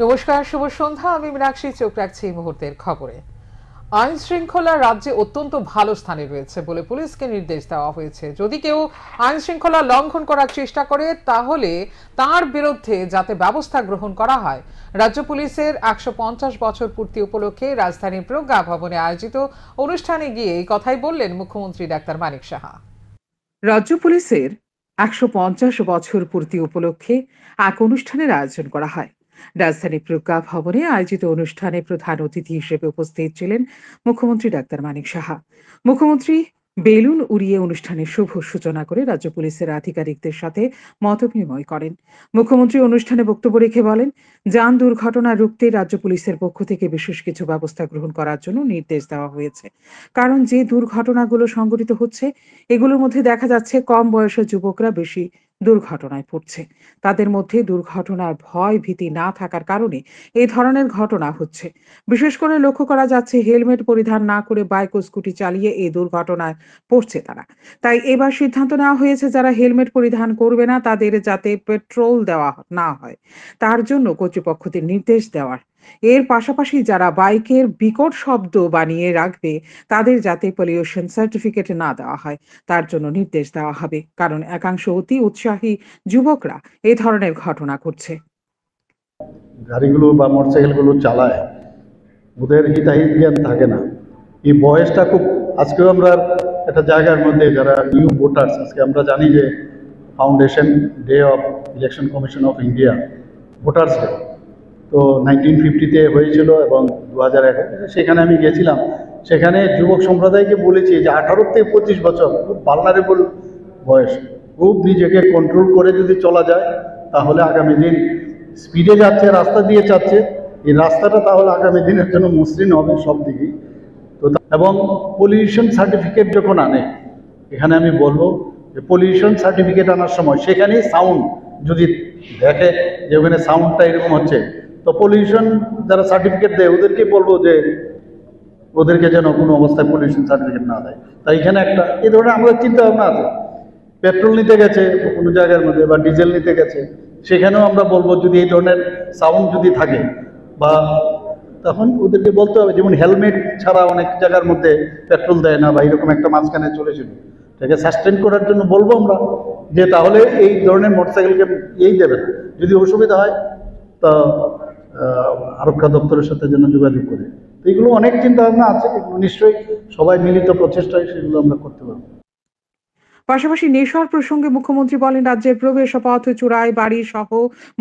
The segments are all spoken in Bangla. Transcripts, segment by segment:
নমস্কার, শুভ সন্ধ্যা। আমি মীনাক্ষী, চোখ রাখছি এই মুহূর্তের খবরে। আইন শৃঙ্খলা রাজ্যে অত্যন্ত ভালো স্থানে রয়েছে বলে পুলিশকে নির্দেশ দেওয়া হয়েছে। যদি কেউ আইন শৃঙ্খলা লঙ্ঘন করার চেষ্টা করে তাহলে তার বিরুদ্ধে যাতে ব্যবস্থা গ্রহণ করা হয়। রাজ্য পুলিশের ১৫০ বছর পূর্তি উপলক্ষে রাজধানীর প্রজ্ঞা ভবনে আয়োজিত অনুষ্ঠানে গিয়ে এই কথাই বললেন মুখ্যমন্ত্রী ডাক্তার মানিক সাহা। রাজ্য পুলিশের ১৫০ বছর পূর্তি উপলক্ষে এক অনুষ্ঠানের আয়োজন করা হয়। রাজধানীর প্রজ্ঞা ভবনে আয়োজিত অনুষ্ঠানে প্রধান অতিথি হিসেবে উপস্থিত ছিলেন মুখ্যমন্ত্রী ডাক্তার মানিক সাহা। মুখ্যমন্ত্রী বেলুন উড়িয়ে অনুষ্ঠানের শুভ সূচনা করে রাজ্য পুলিশের আধিকারিকদের সাথে মতবিনিময় করেন। মুখ্যমন্ত্রী অনুষ্ঠানে বক্তব্য রেখে বলেন, যান দুর্ঘটনা রুখতে রাজ্য পুলিশের পক্ষ থেকে বিশেষ কিছু ব্যবস্থা গ্রহণ করার জন্য নির্দেশ দেওয়া হয়েছে। কারণ যে দুর্ঘটনাগুলো সংঘটিত হচ্ছে এগুলোর মধ্যে দেখা যাচ্ছে কম বয়সের যুবকরা বেশি দুর্ঘটনায় পড়ছে। তাদের মধ্যে দুর্ঘটনার ভয় ভীতি না থাকার কারণে এই ধরনের ঘটনা হচ্ছে। বিশেষ করে লক্ষ্য করা যাচ্ছে হেলমেট পরিধান না করে বাইক ও স্কুটি চালিয়ে এই দুর্ঘটনায় পড়ছে তারা। তাই এবার সিদ্ধান্ত নেওয়া হয়েছে যারা হেলমেট পরিধান করবে না তাদের যাতে পেট্রোল দেওয়া না হয়, তার জন্য কর্তৃপক্ষদের নির্দেশ দেওয়ার। এর পাশাপাশি যারা বাইকের বিকট শব্দ বানিয়ে রাখবে তাদের যাতে পলিউশন সার্টিফিকেট না দেওয়া হয় তার জন্য নির্দেশ দেওয়া হবে। কারণ একাংশ অতি উৎসাহী যুবকরা এই ধরনের ঘটনা ঘটছে। গাড়িগুলো বা মোটরসাইকেলগুলো চালায়, ওদের হিতাহিত জ্ঞান থাকে না। এই বয়সটা খুব, আজকেও আমরা একটা জায়গার মধ্যে যারা নিউ ভোটার্স, আজকে আমরা জানি যে foundation day of election commission of India, voters day তো 1950-তে হয়েছিল এবং 2011 সেখানে আমি গেছিলাম। সেখানে যুবক সম্প্রদায়কে বলেছি যে 18 থেকে 25 বছর খুব ভালনারেবল বয়স, খুব নিজেকে কন্ট্রোল করে যদি চলা যায় তাহলে আগামী দিন স্পিডে যাচ্ছে, রাস্তা দিয়ে যাচ্ছে, এই রাস্তাটা তাহলে আগামী দিনের জন্য মসৃণ হবে সব দিকেই। তো এবং পলিউশন সার্টিফিকেট যখন আনে, এখানে আমি বলবো যে পলিউশন সার্টিফিকেট আনার সময় সেখানেই সাউন্ড যদি দেখে যে ওখানে সাউন্ডটা এরকম হচ্ছে, তো পলিউশন যারা সার্টিফিকেট দেয় ওদেরকে বলবো যে ওদেরকে যেন কোনো অবস্থায় পলিউশন সার্টিফিকেট না দেয়। তাই এখানে একটা এই ধরনের আমাদের চিন্তা ভাবনা আছে। পেট্রোল নিতে গেছে কোনো জায়গার মধ্যে বা ডিজেল নিতে গেছে, সেখানেও আমরা বলবো যদি এই ধরনের সাউন্ড যদি থাকে বা তখন ওদেরকে বলতে হবে, যেমন হেলমেট ছাড়া অনেক জায়গার মধ্যে পেট্রোল দেয় না বা এরকম একটা মাঝখানে চলেছিল, তাকে সাস্টেন করার জন্য বলবো আমরা যে তাহলে এই ধরনের মোটরসাইকেলকে দেবে না। যদি অসুবিধা হয় তা আরক্ষা দপ্তরের সাথে যেন যোগাযোগ করে। তো এগুলো অনেক চিন্তা ভাবনা আছে, এগুলো নিশ্চয়ই সবাই মিলিত প্রচেষ্টায় সেগুলো আমরা করতে পারবো। পাশাপাশি নেশার প্রসঙ্গে মুখ্যমন্ত্রী বলেন, রাজ্যের প্রবেশ পথ চূড়াই বাড়ি সহ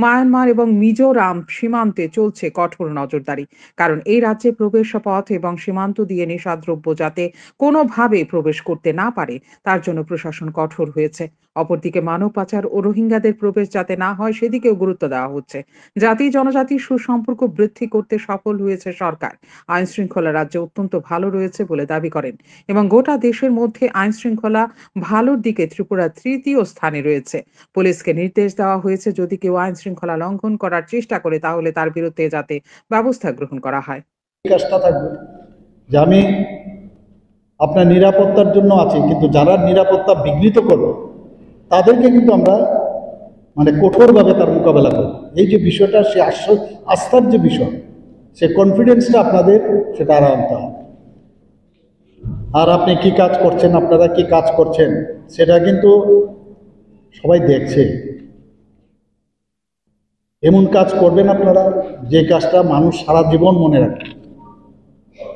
মায়ানমার এবং মিজোরাম সীমান্তে চলছে কঠোর নজরদারি। কারণ এই রাজ্যে প্রবেশ পথ এবং সীমান্ত দিয়ে নেশাদ্রব্য যাতে কোনোভাবে প্রবেশ করতে না পারে তার জন্য প্রশাসন কঠোর হয়েছে। অপরদিকে মানব পাচার ও রোহিঙ্গাদের প্রবেশ যাতে না হয় সেদিকেও গুরুত্ব দেওয়া হচ্ছে। জাতি জনজাতির সুসম্পর্ক বৃদ্ধি করতে সফল হয়েছে সরকার। আইন শৃঙ্খলা রাজ্যে অত্যন্ত ভালো রয়েছে বলে দাবি করেন এবং গোটা দেশের মধ্যে আইন শৃঙ্খলা ভালোর দিকে ত্রিপুরা তৃতীয় স্থানে রয়েছে। পুলিশকে নির্দেশ দেওয়া হয়েছে যদি কেউ আইন শৃঙ্খলা লঙ্ঘন করার চেষ্টা করে তাহলে তার বিরুদ্ধে যাতে ব্যবস্থা গ্রহণ করা হয়। কাজটা থাকবে যে আমি আপনার নিরাপত্তার জন্য আছি, কিন্তু যারা নিরাপত্তা বিঘ্নিত করবে তাদেরকে কিন্তু আমরা মানে কঠোরভাবে তার মোকাবেলা করব। এই যে বিষয়টা, সে আস্থার যে বিষয়, সে কনফিডেন্সটা আপনাদের সেটা আর আনতে হবে। আর আপনি কি কাজ করছেন, আপনারা কি কাজ করছেন সেটা কিন্তু সবাই দেখছে। এমন কাজ করবেন আপনারা যে কাজটা মানুষ সারা জীবন মনে রাখবে।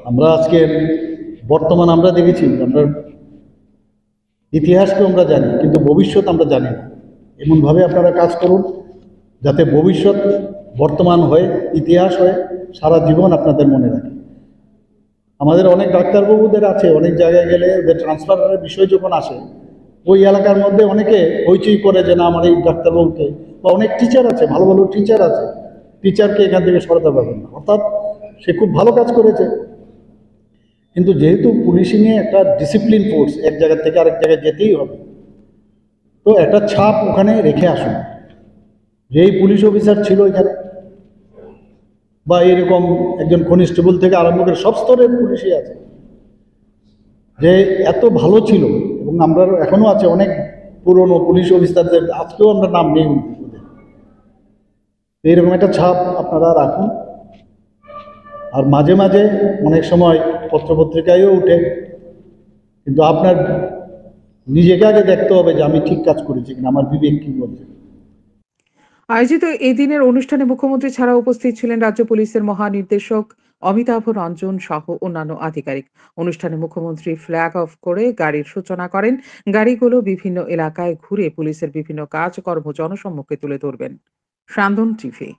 আমরা আজকের বর্তমান আমরা দেখেছি, আমরা ইতিহাসকে আমরা জানি কিন্তু ভবিষ্যৎ আমরা জানি না। এমনভাবে আপনারা কাজ করুন যাতে ভবিষ্যৎ বর্তমান হয়ে ইতিহাস হয়ে সারা জীবন আপনাদের মনে রাখে। আমাদের অনেক ডাক্তারবাবুদের আছে, অনেক জায়গায় গেলে ওদের ট্রান্সফারের বিষয় যখন আসে, ওই এলাকার মধ্যে অনেকে হইচই করে যে না আমার এই ডাক্তারবাবুকে, বা অনেক টিচার আছে, ভালো ভালো টিচার আছে, টিচারকে এখান থেকে সরাতে পারবেন না। অর্থাৎ সে খুব ভালো কাজ করেছে, কিন্তু যেহেতু পুলিশিংয়ে একটা ডিসিপ্লিন ফোর্স, এক জায়গা থেকে আরেক জায়গায় যেতেই হবে, তো একটা ছাপ ওখানে রেখে আসুন যে এই পুলিশ অফিসার ছিল এখানে, বা এরকম একজন কনস্টেবল থেকে আরম্ভ করে সব স্তরের পুলিশই আছে, যে এত ভালো ছিল। এবং আমরা এখনও আছে অনেক পুরনো পুলিশ অফিসারদের, আজকেও আমরা নাম নেই ওদের। এইরকম একটা ছাপ আপনার আপনারা রাখুন। আর মাঝে মাঝে অনেক সময় পত্রপত্রিকায়ও উঠে, কিন্তু আপনার নিজেকে আগে দেখতে হবে যে আমি ঠিক কাজ করেছি কিনা, আমার বিবেক কি বলছে। আয়োজিত এই দিনের অনুষ্ঠানে মুখ্যমন্ত্রী ছাড়া উপস্থিত ছিলেন রাজ্য পুলিশের মহানির্দেশক অমিতাভ রঞ্জন সহ অন্যান্য আধিকারিক। অনুষ্ঠানে মুখ্যমন্ত্রী ফ্ল্যাগ অফ করে গাড়ির সূচনা করেন। গাড়িগুলো বিভিন্ন এলাকায় ঘুরে পুলিশের বিভিন্ন কাজকর্ম জনসম্মুখে তুলে ধরবেন। সান্দন টিভি।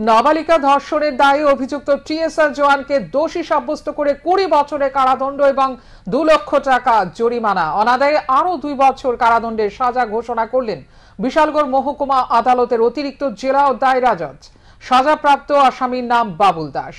নাবালিকা ধর্ষণের দায়ে অভিযুক্ত টিএসআর জওয়ানকে দোষী সাব্যস্ত করে 20 বছরের কারাদণ্ড এবং 2 লক্ষ টাকা জরিমানা, অনাদায়ে আরো 2 বছর কারাদণ্ডের সাজা ঘোষণা করলেন বিশালগড় মহকুমা আদালতের অতিরিক্ত জেলা ও দায়রা জজ। সাজাপ্রাপ্ত আসামির নাম বাবুল দাস।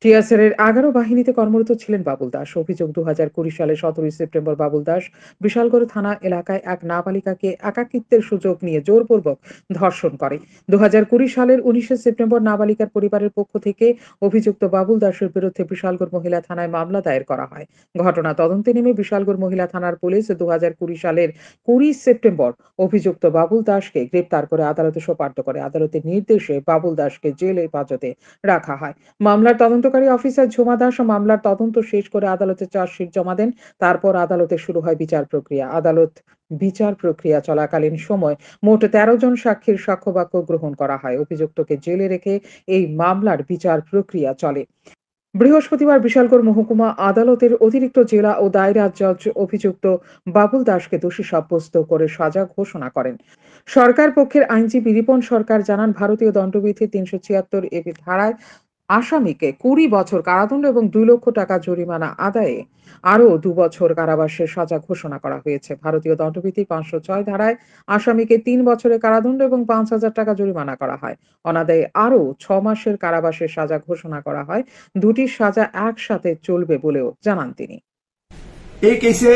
টিএসআর এর 11 বাহিনীতে কর্মরত ছিলেন বাবুল দাস। অভিযোগ 2020 সালে 17 সেপ্টেম্বর বাবুল দাস বিশালগড় থানা এলাকায় এক নাবালিকাকে একাকিত্বের সুযোগ নিয়ে জোরপূর্বক ধর্ষণ করে। 2020 সালের 19 সেপ্টেম্বর নাবালিকার পরিবারের পক্ষ থেকে অভিযুক্ত বাবুল দাসের বিরুদ্ধে বিশালগড় মহিলা থানায় মামলা দায়ের করা হয়। ঘটনা তদন্তে নেমে বিশালগড় মহিলা থানার পুলিশ 2020 সালের 20 সেপ্টেম্বর অভিযুক্ত বাবুল দাসকে গ্রেপ্তার করে আদালতে সোপর্দ করে। আদালতের নির্দেশে বাবুল দাসকে জেল হেফাজতে রাখা হয়। মামলার তদন্তকারী অফিসার ঝুমা দাস মামলার তদন্ত শেষ করে আদালতে চার্জশিট জমা দেন। তারপর আদালতে শুরু হয় বিচার প্রক্রিয়া। বিচার প্রক্রিয়া চলাকালীন সময় মোট 13 জন সাক্ষীর সাক্ষ্যবাক্য গ্রহণ করা হয়। অভিযুক্তকে জেলে রেখে এই মামলার বিচার প্রক্রিয়া চলে। বৃহস্পতিবার বিশালগড় মহকুমা আদালতের অতিরিক্ত জেলা ও দায়রা জজ অভিযুক্ত বাবুল দাসকে দোষী সাব্যস্ত করে সাজা ঘোষণা করেন। সরকার পক্ষের আইনজীবী রিপন সরকার জানান, ভারতীয় দণ্ডবিধির 376 এ ধারায় আসামিকে 20 বছর কারাদণ্ড এবং 2 লক্ষ টাকা জরিমানা আদায়ে আরও 2 বছর কারাবাসের সাজা ঘোষণা করা হয়েছে। ভারতীয় দণ্ডবিধির 506 ধারায় আসামিকে 3 বছরের কারাদণ্ড এবং 5,000 টাকা জরিমানা করা হয়। অনাদায়ে আরও 6 মাসের কারাবাসের সাজা ঘোষণা করা হয়। দুটি সাজা একসাথে চলবে বলেও জানান তিনি। এই কেসে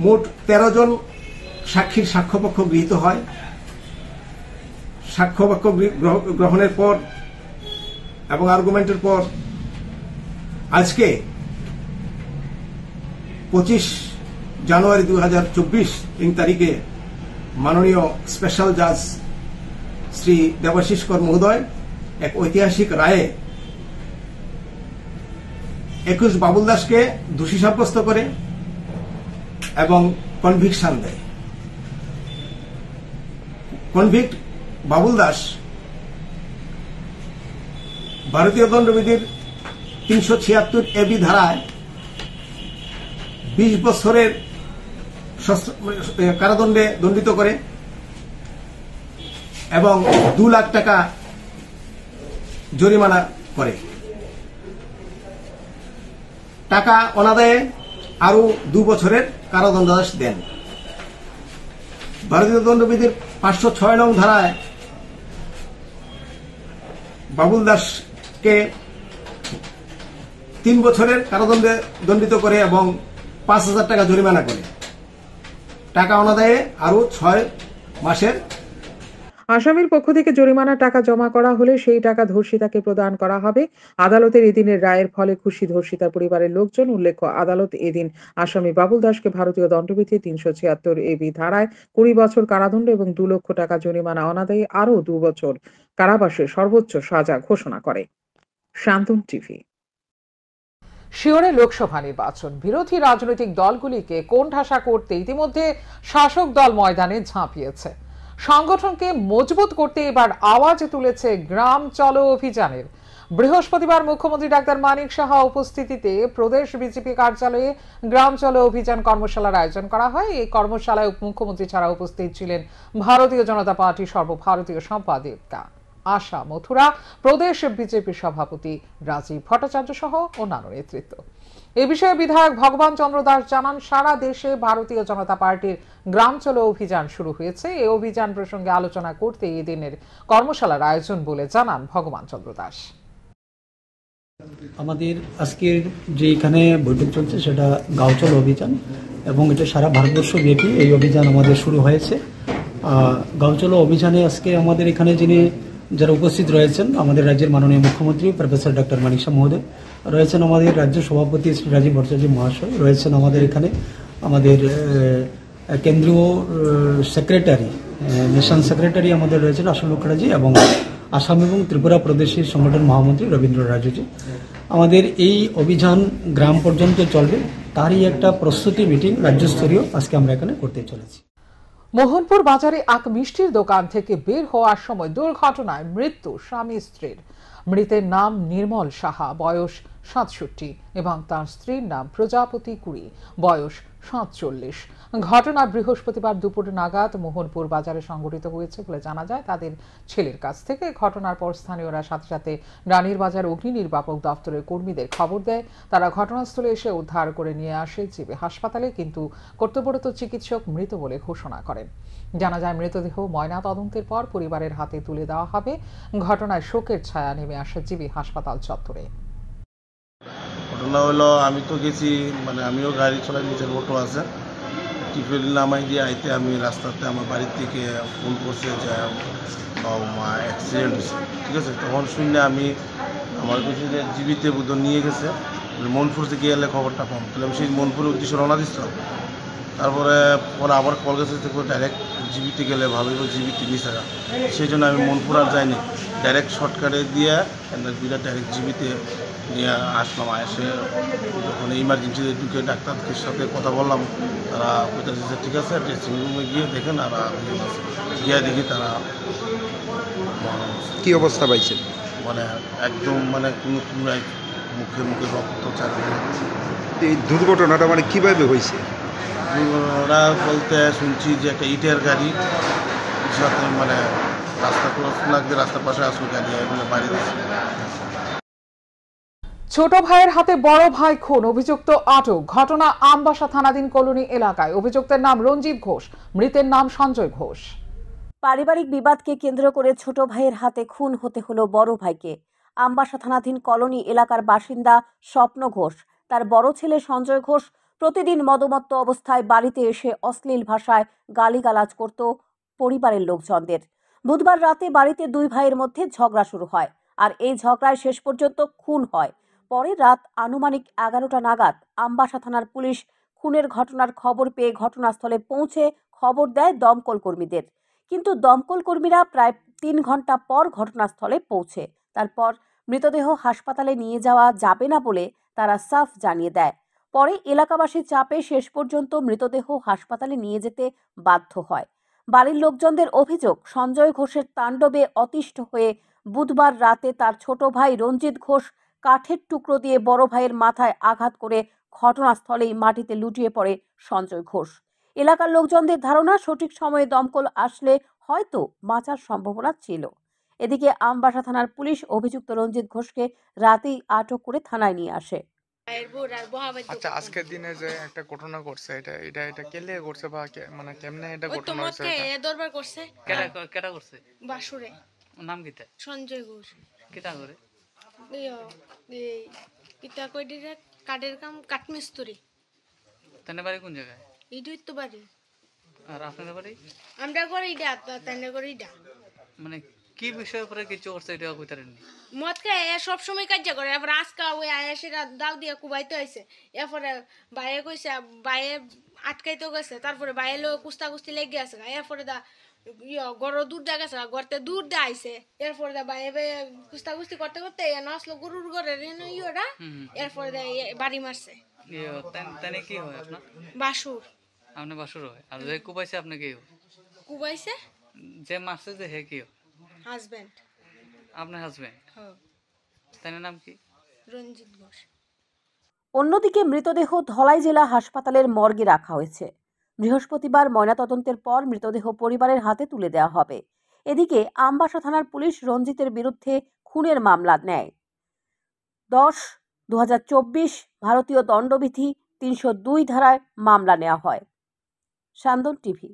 মোট 13 জন সাক্ষীর সাক্ষ্যপক্ষ গৃহীত হয়। সাক্ষ্যপক্ষ গ্রহণের পর এবং আর্গুমেন্টের পর আজকে 25 জানুয়ারি 2024 তারিখে মাননীয় স্পেশাল জাজ শ্রী দেবাশিস কর মহোদয় এক ঐতিহাসিক রায়ে 21 বাবুল দাসকে দোষী সাব্যস্ত করে এবং কনভিকশন দেয়। কনভিক্ট বাবুল দাস ভারতীয় দণ্ডবিধির 376 এবি ধারায় 20 বছরের কারাদণ্ডে দণ্ডিত করে এবং 2 লাখ টাকা জরিমানা করে। টাকা অনাদায়ে আরো 2 বছরের কারাদণ্ডাদেশ দেন। ভারতীয় দণ্ডবিধির 506 নং ধারায় বাবুল দাসকে 3 বছরের কারাদণ্ডে দণ্ডিত করে এবং 5,000 টাকা জরিমানা করে। টাকা অনাদায়ে আরো 6 মাসের। আসামির পক্ষ থেকে জরিমানা টাকা জমা করা হলে সেই টাকা ধর্ষিতাকে প্রদান করা হবে। আদালতের এদিনের রায়ের ফলে খুশি ধর্ষিতার পরিবারের লোকজন। উল্লেখ্য, আদালত এদিন আসামি বাবুল দাসকে ভারতীয় দণ্ডবিধি 376 এবি ধারায় 20 বছর কারাদণ্ড এবং 2 লক্ষ টাকা জরিমানা অনাদায়ে আরও 2 বছর কারাবাসের সর্বোচ্চ সাজা ঘোষণা করে। শান্তন টিভি। শিওরে লোকসভা নির্বাচন, বিরোধী রাজনৈতিক দলগুলিকে কোণঠাসা করতে ইতিমধ্যে শাসক দল ময়দানে ঝাঁপিয়েছে। সংগঠনকে মজবুত করতে এবার আওয়াজ তুলেছে গ্রাম চলো অভিযানের। বৃহস্পতিবার মুখ্যমন্ত্রী ডাক্তার মানিক সাহা উপস্থিতিতে প্রদেশ বিজেপি কার্যালয়ে গ্রাম চলো অভিযান কর্মশালার আয়োজন করা হয়। এই কর্মশালায় মুখ্যমন্ত্রী ছাড়া উপস্থিত ছিলেন ভারতীয় জনতা পার্টির সর্বভারতীয় সম্পাদিকা আশা মথুরা, প্রদেশ বিজেপি সভাপতি রাজীব ভট্টাচার্য সহ অন্যান্য নেতৃত্ব। এ বিষয়ে বিধায়ক ভগবান চন্দ্র দাস জানান, সারা দেশে ভারতীয় জনতা পার্টির গ্রাম চলো অভিযান শুরু হয়েছে। এই অভিযান প্রসঙ্গে আলোচনা করতে এই দিনের কর্মশালার আয়োজন বলে জানান ভগবান চন্দ্র দাস। আমাদের আজকের যে এখানে বৈঠক চলছে সেটা গাঁও চলো অভিযান এবং এটা সারা ভারতবর্ষ ব্যাপী এই অভিযান আমাদের শুরু হয়েছে। গাঁও চলো অভিযানে আজকে আমাদের এখানে যিনি যারা উপস্থিত রয়েছেন, আমাদের রাজ্যের মাননীয় মুখ্যমন্ত্রী প্রফেসর ডক্টর মানিক সাহা মহোদয় রয়েছেন, আমাদের রাজ্য সভাপতি শ্রী রাজীব ভট্টাচার্য মহাশয় রয়েছেন, আমাদের এখানে আমাদের কেন্দ্রীয় সেক্রেটারি মিশন সেক্রেটারি আমাদের রয়েছেন আশু মুখার্জি এবং আসাম এবং ত্রিপুরা প্রদেশের সংগঠন মহামন্ত্রী রবীন্দ্র রাজুজি। আমাদের এই অভিযান গ্রাম পর্যন্ত চলবে, তারই একটা প্রস্তুতি মিটিং রাজ্যস্তরীয় আজকে আমরা এখানে করতে চলেছি। মোহনপুর বাজারে এক মিষ্টির দোকান থেকে বের হওয়ার সময় দুর্ঘটনায় মৃত্যু স্বামী স্ত্রীর। মৃতের নাম নির্মল সাহা, বয়স ৬৭, এবং তার স্ত্রীর নাম প্রজাপতি কুড়ি, বয়স ৪৭। ঘটনা বৃহস্পতিবার দুপুর নাগাদ মোহনপুর বাজারে সংঘটিত হয়েছে বলে জানা যায় তাদের ছেলের কাছ থেকে। ঘটনার পর স্থানীয়রা সাথে সাথে রানীর বাজার অগ্নি নির্বাপক দপ্তরের কর্মীদের খবর দেয়। তারা ঘটনাস্থলে এসে উদ্ধার করে নিয়ে আসে জিবি হাসপাতালে, কিন্তু কর্তব্যরত চিকিৎসক মৃত বলে ঘোষণা করেন। জানা যায় মৃতদেহ ময়না তদন্তের পর পরিবারের হাতে তুলে দেওয়া হবে। ঘটনায় শোকের ছায়া নেমে আসে জিবি হাসপাতাল চত্বরে। ঘটনা হলো, আমি তো গেছি, মানে আমিও গাড়ি চলাই, নিচের অটো আছে, টিফিন নামাই দিয়ে আইতে আমি রাস্তাতে আমার বাড়ির থেকে ফোন করছে যে অ্যাক্সিডেন্ট হয়েছে। ঠিক আছে, তখন শুনে আমি আমার কিছু যে জীবিতে বুধ নিয়ে গেছে, মনপুর থেকে এলে খবরটা পাম, তাহলে আমি সেই মনপুরের উদ্দেশ্যে রওনা দিচ্ছিলাম। তারপরে পরে আবার কল গেছে ডাইরেক্ট জীবিতে গেলে ভালো, জীবিতে নিচে, সেই জন্য আমি মনপুর আর যাইনি, ডাইরেক্ট শর্টকাটে দিয়ে ডাইরেক্ট জীবিতে নিয়ে আসলাম। এসে যখন ইমার্জেন্সিতে ঢুকে ডাক্তারদের সাথে কথা বললাম, তারা বলতেছে ঠিক আছে, ড্রেসিং রুমে গিয়ে দেখেন। আর গিয়ে দেখি তারা কি অবস্থা পাইছে, মানে একদম মানে কোনো মুখে মুখে রক্ত চালিয়ে। এই দুর্ঘটনাটা মানে কিভাবে হয়েছে? ওরা বলতে শুনছি যে একটা ইটের গাড়ি সাথে মানে রাস্তা ক্রস লাগবে, রাস্তার পাশে আসলো গাড়ি এগুলো বাড়ি দিচ্ছে। ছোট ভাইয়ের হাতে বড় ভাই খুন, অভিযুক্ত আটক। ঘটনা আমবাসা থানাধীন কলোনি এলাকায়। অভিযুক্তের নাম রঞ্জিত ঘোষ, মৃতের নাম সঞ্জয় ঘোষ। পারিবারিক বিবাদকে কেন্দ্র করে ছোট ভাইয়ের হাতে খুন হতে হলো বড় ভাইকে। আমবাসা থানাধীন কলোনি এলাকার বাসিন্দা স্বপ্ন ঘোষ, তার বড় ছেলে সঞ্জয় ঘোষ প্রতিদিন মদমত্ত অবস্থায় বাড়িতে এসে অশ্লীল ভাষায় গালিগালাজ করত পরিবারের লোকজনদের। বুধবার রাতে বাড়িতে দুই ভাইয়ের মধ্যে ঝগড়া শুরু হয়, আর এই ঝগড়ায় শেষ পর্যন্ত খুন হয়। পরে রাত আনুমানিক 11টা নাগাদ আমবাসা থানার পুলিশ খুনের ঘটনার খবর পেয়ে ঘটনাস্থলে পৌঁছে খবর দেয় দমকল কর্মীদের। কিন্তু দমকল কর্মীরা প্রায় 3 ঘন্টা পর ঘটনাস্থলে পৌঁছে তারপর মৃতদেহ হাসপাতালে নিয়ে যাওয়া যাবে না বলে তারা সাফ জানিয়ে দেয়। পরে এলাকাবাসীর চাপে শেষ পর্যন্ত মৃতদেহ হাসপাতালে নিয়ে যেতে বাধ্য হয়। বাড়ির লোকজনদের অভিযোগ, সঞ্জয় ঘোষের তাণ্ডবে অতিষ্ঠ হয়ে বুধবার রাতে তার ছোট ভাই রঞ্জিত ঘোষ কাঠের টুকরো দিয়ে বড় ভাইয়ের মাথায় আঘাত করে ঘটনাস্থলেই মাটিতে লুটিয়ে পড়ে সঞ্জয় ঘোষ। এলাকার লোকজনদের ধারণা সঠিক সময়ে দমকল আসলে হয়তো বাঁচার সম্ভাবনা ছিল। এদিকে আমবাসা থানার পুলিশ অভিযুক্ত রঞ্জিত ঘোষকে রাতেই আটক করে থানায় নিয়ে আসে। আচ্ছা, আজকের দিনে যে একটা ঘটনা ঘটছে, এটা কে লিয়ে করছে বা মানে কেমনে এটা ঘটনা হইছে? ওই তো দরবার করছে। কেডা করছে? বাসুরে। নাম কিতা? সঞ্জয় ঘোষ। কিতা করে? এই কিতা কই দিরে কাঠের কাম, কাঠমিস্ত্রি। তানে বাড়ি কোন জায়গায়? এইটাই তো বাড়ি। আর আপনাদের বাড়ি? আমরা করি এটা, তানে করি এটা। মানে কি বিষয়ের উপরে কিছু করছে এটা কইতে পারেননি? মদ খায় সব সময় কাজ করে, এবার আজকে ওই আয়াসেরা দাও দিয়ে কুবাইতে হয়েছে। এরপরে বাইরে কইছে, বাইরে আটকাইতে গেছে, তারপরে বাইরে লোক কুস্তা কুস্তি লেগে গেছে। এরপরে দা গরু দুধ দা গেছে, গড়তে দুধ দা আইছে। এরপরে দা বাইরে কুস্তা কুস্তি করতে করতে নসলো গরুর ঘরের ইয়েটা, এরপরে বাড়ি মারছে। তানে কি হয় আপনার? বাসুর। আপনি বাসুর হয়? আর যে কুবাইছে আপনি কি হয়? কুবাইছে যে মারছে যে হে কি হয়? হাজবেন্ড। আপনার হাজবেন্ড? হ্যাঁ। তার নাম কি? রঞ্জিত ঘোষ। অন্যদিকে মৃতদেহ ধলাই জেলা হাসপাতালের মর্গে রাখা হয়েছে। বৃহস্পতিবার ময়নাতদন্তের পর মৃতদেহ পরিবারের হাতে তুলে দেওয়া হবে। এদিকে আমবাসা থানার পুলিশ রঞ্জিতের বিরুদ্ধে খুনের মামলা নেয়। 10/2024 ভারতীয় দণ্ডবিধি 302 ধারায় মামলা নেওয়া হয়। সান্দন টিভি।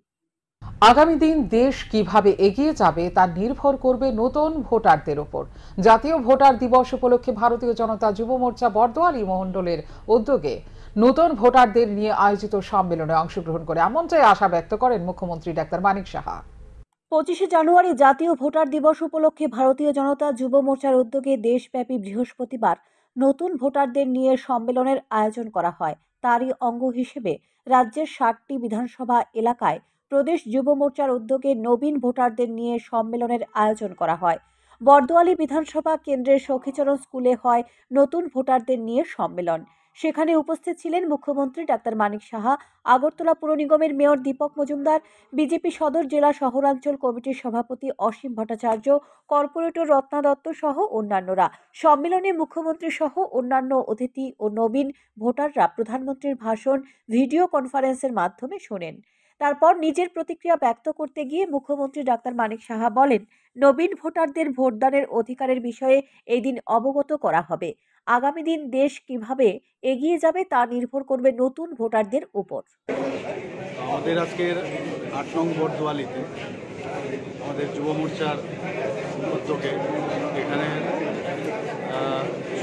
আগামী দিন দেশ কিভাবে এগিয়ে যাবে তা নির্ভর করবে নতুন ভোটারদের উপর। জাতীয় ভোটার দিবস উপলক্ষে ভারতীয় জনতা যুব মোর্চা বর্দোয়ালি মণ্ডলের উদ্যোগে নতুন ভোটারদের নিয়ে আয়োজিত সম্মেলনে অংশগ্রহণ করে এমনটাই আশা ব্যক্ত করেন মুখ্যমন্ত্রী ডাক্তার মানিক সাহা। 25শে জানুয়ারি জাতীয় ভোটার দিবস উপলক্ষে ভারতীয় জনতা যুব মোর্চার উদ্যোগে দেশব্যাপী বৃহস্পতিবার নতুন ভোটারদের নিয়ে সম্মেলনের আয়োজন করা হয়। তারই অঙ্গ হিসেবে রাজ্যের 60টি বিধানসভা এলাকায় প্রদেশ যুব মোর্চার উদ্যোগে নবীন ভোটারদের নিয়ে সম্মেলনের আয়োজন করা হয়। বর্দোয়ালি বিধানসভা কেন্দ্রের সখীচরণ স্কুলে হয় নতুন ভোটারদের নিয়ে সম্মেলন। সেখানে উপস্থিত ছিলেন মুখ্যমন্ত্রী ডাক্তার মানিক সাহা, আগরতলা পুর নিগমের মেয়র দীপক মজুমদার, বিজেপি সদর জেলা শহরাঞ্চল কমিটির সভাপতি অসীম ভট্টাচার্য, কর্পোরেটর রত্না দত্ত সহ অন্যান্যরা। সম্মেলনে মুখ্যমন্ত্রী সহ অন্যান্য অতিথি ও নবীন ভোটাররা প্রধানমন্ত্রীর ভাষণ ভিডিও কনফারেন্সের মাধ্যমে শোনেন। তারপর নিজের প্রতিক্রিয়া ব্যক্ত করতে গিয়ে মুখ্যমন্ত্রী ডাক্তার মানিক সাহা বলেন, নবীন ভোটারদের ভোটদানের অধিকারের বিষয়ে এই দিন অবগত করা হবে। আগামী দিন দেশ কিভাবে এগিয়ে যাবে তা নির্ভর করবে নতুন ভোটারদের উপর। আমাদের আজকের ৮ নং বর্দোয়ালিতে আমাদের যুব মোর্চার উদ্যোগে এখানে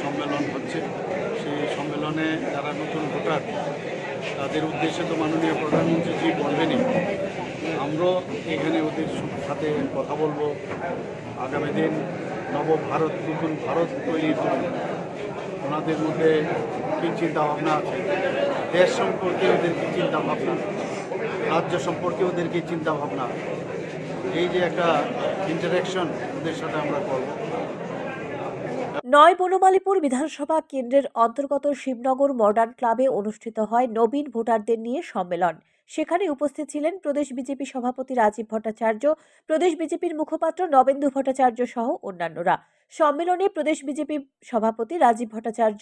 সম্মেলন হচ্ছে। সেই সম্মেলনে যারা নতুন ভোটার তাদের উদ্দেশ্যে তো মাননীয় প্রধানমন্ত্রীজি বলবেনই, আমরাও এখানে ওদের সাথে কথা বলবো। আগামী দিন নবভারত, নতুন ভারত তৈরির জন্য ওনাদের মধ্যে কী চিন্তাভাবনা আছে, দেশ সম্পর্কে ওদের কী চিন্তাভাবনা, রাজ্য সম্পর্কে ওদের কী চিন্তাভাবনা, এই যে একটা ইন্টারাকশন ওদের সাথে আমরা করব। নয় বনমালীপুর বিধানসভা কেন্দ্রের অন্তর্গত শিবনগর মডার্ন ক্লাবে অনুষ্ঠিত হয় নবীন ভোটারদের নিয়ে সম্মেলন। সেখানে উপস্থিত ছিলেন প্রদেশ বিজেপি সভাপতি রাজীব ভট্টাচার্য, প্রদেশ বিজেপির মুখপাত্র নবেন্দু ভট্টাচার্য সহ অন্যান্যরা। সম্মেলনে প্রদেশ বিজেপি সভাপতি রাজীব ভট্টাচার্য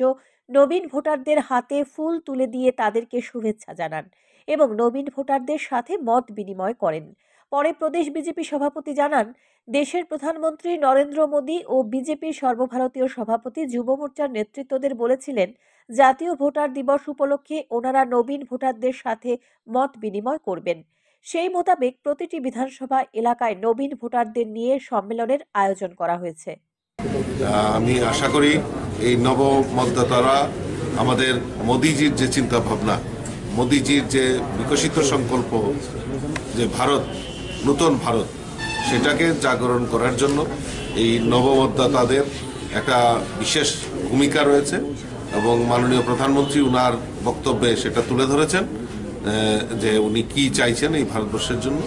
নবীন ভোটারদের হাতে ফুল তুলে দিয়ে তাদেরকে শুভেচ্ছা জানান এবং নবীন ভোটারদের সাথে মত বিনিময় করেন। পরে প্রদেশ বিজেপি সভাপতি জানান, দেশের প্রধানমন্ত্রী নরেন্দ্র মোদী ও বিজেপির সর্বভারতীয় সভাপতি যুব মোর্চার নেতৃত্বদের বলেছিলেন, জাতীয় ভোটার দিবস উপলক্ষে ওনারা নবীন ভোটারদের সাথে মত বিনিময় করবেন। সেই মোতাবেক প্রতিটি বিধানসভা এলাকায় নবীন ভোটারদের নিয়ে সম্মেলনের আয়োজন করা হয়েছে। আমি আশা করি এই নবমতদাতারা আমাদের মোদিজির যে চিন্তা ভাবনা, মোদিজির যে বিকশিত সংকল্প, যে ভারত, নতুন ভারত, সেটাকে জাগরণ করার জন্য এই নবমতদাতাদের একটা বিশেষ ভূমিকা রয়েছে এবং মাননীয় প্রধানমন্ত্রী উনার বক্তব্যে সেটা তুলে ধরেছেন যে উনি কি চাইছেন এই ভারতবর্ষের জন্য।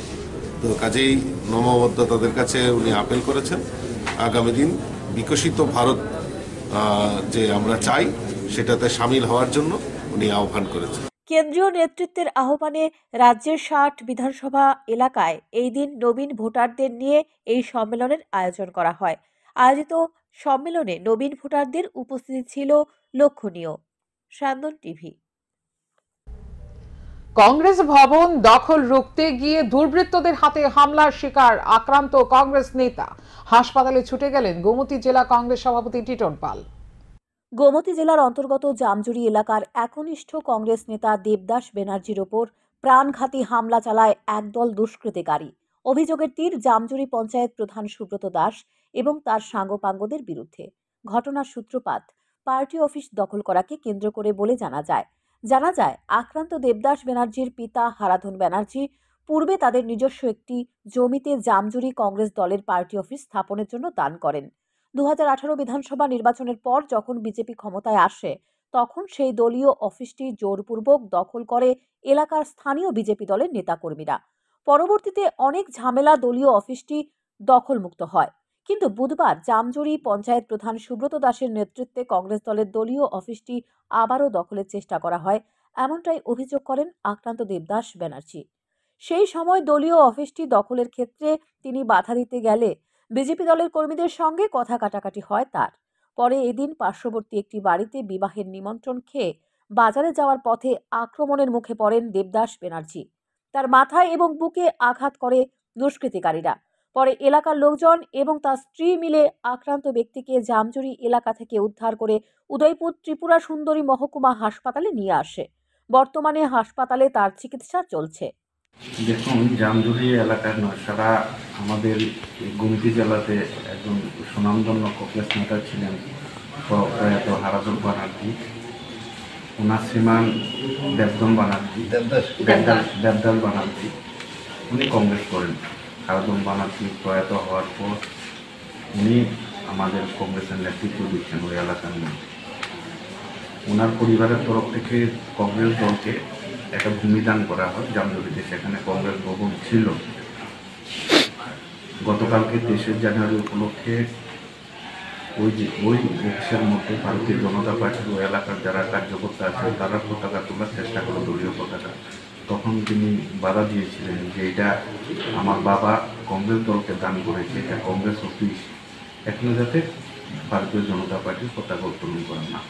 তো কাজেই নবমতদাতাদের কাছে উনি আপিল করেছেন আগামী দিন বিকশিত ভারত যে আমরা চাই সেটাতে সামিল হওয়ার জন্য উনি আহ্বান করেছেন। কেন্দ্রীয় নেতৃত্বের আহ্বানে রাজ্যের ৬০ বিধানসভা এলাকায় এই দিন নবীন ভোটারদের নিয়ে এই সম্মেলনের আয়োজন করা হয়। আয়োজিত সম্মেলনে নবীন ভোটারদের উপস্থিতি ছিল লক্ষণীয়। স্যান্দন টিভি। কংগ্রেস ভবন দখল রুখতে গিয়ে দুর্বৃত্তদের হাতে হামলার শিকার আক্রান্ত কংগ্রেস নেতা। হাসপাতালে ছুটে গেলেন গোমতী জেলা কংগ্রেস সভাপতি টিটন পাল। গোমতী জেলার অন্তর্গত জামজুরি এলাকার একনিষ্ঠ কংগ্রেস নেতা দেবদাস ব্যানার্জির ওপর প্রাণঘাতী হামলা চালায় একদল দুষ্কৃতিকারী। অভিযোগের তীর জামজুরি পঞ্চায়েত প্রধান সুব্রত দাস এবং তার সাঙ্গপাঙ্গদের বিরুদ্ধে। ঘটনার সূত্রপাত পার্টি অফিস দখল করাকে কেন্দ্র করে বলে জানা যায় আক্রান্ত দেবদাস ব্যানার্জির পিতা হারাধন ব্যানার্জি পূর্বে তাদের নিজস্ব একটি জমিতে জামজুরি কংগ্রেস দলের পার্টি অফিস স্থাপনের জন্য দান করেন। 2018 বিধানসভা নির্বাচনের পর যখন বিজেপি ক্ষমতায় আসে তখন সেই দলীয় অফিসটি জোরপূর্বক দখল করে এলাকার স্থানীয় বিজেপি দলের নেতাকর্মীরা। পরবর্তীতে অনেক ঝামেলা দলীয় অফিসটি দখলমুক্ত হয়, কিন্তু বুধবার জামজুরি পঞ্চায়েত প্রধান সুব্রত দাসের নেতৃত্বে কংগ্রেস দলের দলীয় অফিসটি আবারও দখলের চেষ্টা করা হয়, এমনটাই অভিযোগ করেন আক্রান্ত দেবদাস ব্যানার্জি। সেই সময় দলীয় অফিসটি দখলের ক্ষেত্রে তিনি বাধা দিতে গেলে বিজেপি দলের কর্মীদের সঙ্গে কথা কাটাকাটি হয় তার। পরে এদিন পার্শ্ববর্তী একটি বাড়িতে বিবাহের নিমন্ত্রণ খেয়ে বাজারে যাওয়ার পথে আক্রমণের মুখে পড়েন দেবদাস ব্যানার্জি। তার মাথায় এবং বুকে আঘাত করে দুষ্কৃতিকারীরা। পরে এলাকার লোকজন এবং তার স্ত্রী মিলে আক্রান্ত ব্যক্তিকে জামজুরি এলাকা থেকে উদ্ধার করে উদয়পুর ত্রিপুরা সুন্দরী মহকুমা হাসপাতালে নিয়ে আসে। বর্তমানে হাসপাতালে তার চিকিৎসা চলছে। দেখুন, জামজুরি এলাকার নয়, সারা আমাদের গোমতী জেলাতে একজন সুনামধন্য কংগ্রেস নেতা ছিলেন প্রয়াত হারাধন ব্যানার্জি। ওনার শ্রীমান দেবদাস ব্যানার্জি উনি কংগ্রেস করেন। হারাধন ব্যানার্জি প্রয়াত হওয়ার পর উনি আমাদের কংগ্রেসের নেতৃত্ব দিচ্ছেন ওই এলাকার নিয়ে। ওনার পরিবারের তরফ থেকে কংগ্রেস দলকে একটা ভূমিদান করা হয় জামদুলিতে, সেখানে কংগ্রেস ভবন ছিল। গতকালকে 23 জানুয়ারি উপলক্ষে ওই বক্সের মধ্যে ভারতীয় জনতা পার্টির ও এলাকার যারা কার্যকর্তা আছে তারা পতাকা তোলার চেষ্টা করে, দলীয় পতাকা। তখন তিনি বাধা দিয়েছিলেন যে এটা আমার বাবা কংগ্রেস দলকে দান করেছে, এটা কংগ্রেস অফিস, এখনো যাতে ভারতীয় জনতা পার্টির পতাকা উত্তোলন করেন না।